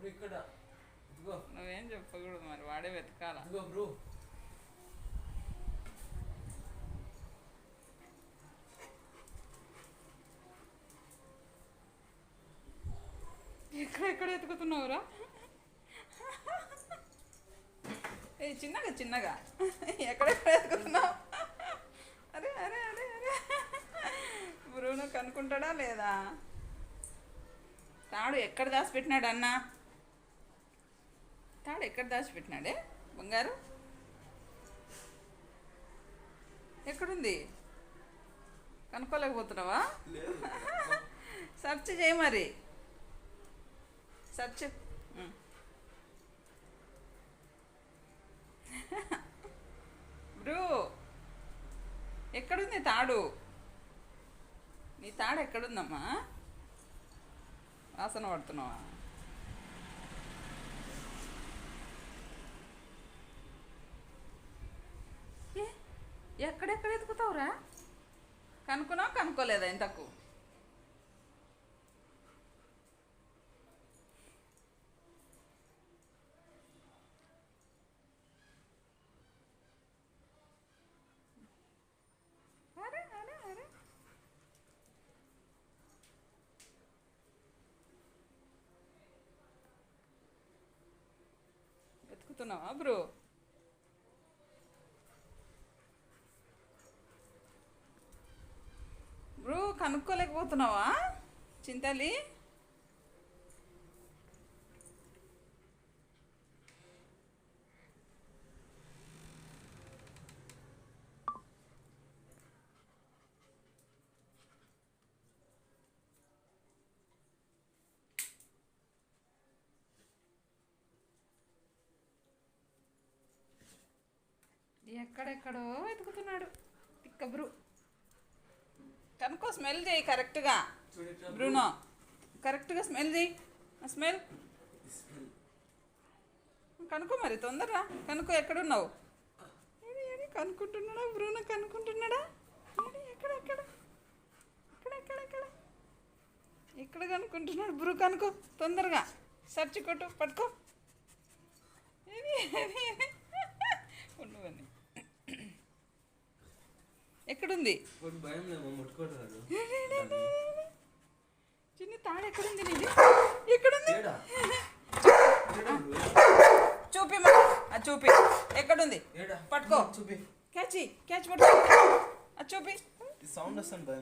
ఇక్కడ నువ్వేం చెప్పకూడదు మరి, వాడే వెతకాల. బ్రో ఎక్కడెక్కడ ఎతుకుతున్నావురా? ఏ చిన్నగా చిన్నగా ఎక్కడెక్కడ ఎతుకుతున్నావు? అరే అరే అరే అరే బ్రూను కనుక్కుంటాడా లేదా? తాడు ఎక్కడ దాచిపెట్టినాడు అన్న? తాడు ఎక్కడ దాచిపెట్టినాడే బంగారు? ఎక్కడుంది? కనుక్కోలేకపోతున్నావా? సెర్చ్ చేయి మరి, సెర్చ్. బ్రూ ఎక్కడుంది తాడు? నీ తాడు ఎక్కడుందమ్మా? వాసన పడుతున్నావా? ఎక్కడెక్కడ ఎతుకుతావురా? కనుక్కున్నావు కనుక్కోలేదా ఇంతకు? అరే అరే అరే వెతుకుతున్నావా బ్రో? బ్రో కనుక్కోలేకపోతున్నావా చింతలి? ఎక్కడెక్కడో వెతుకుతున్నాడు తిక్క బ్రూ. కనుక్కో, స్మెల్ చేయి కరెక్ట్గా బ్రూనో, కరెక్ట్గా స్మెల్ చేయి. స్మెల్ కనుక్కో మరి, తొందరరా కనుక్కో. ఎక్కడున్నావు? ఏది కనుక్కుంటున్నాడా బ్రూనో? కనుక్కుంటున్నాడా? ఎక్కడ ఎక్కడ ఎక్కడ ఎక్కడ ఎక్కడ ఎక్కడ కనుక్కుంటున్నాడు బ్రూ? కనుక్కో తొందరగా, సర్చ్ కొట్టు, పట్టుకో. ఏది ఉండవని ఎక్కడుంది? చిన్న తాడు ఎక్కడుంది నీది? ఎక్కడుంది? చూపి అది, చూపి ఎక్కడుంది? పట్టుకో, చూపి. క్యాచ్ పట్టుకో, అది చూపి. సౌండ్ వస్తుంది.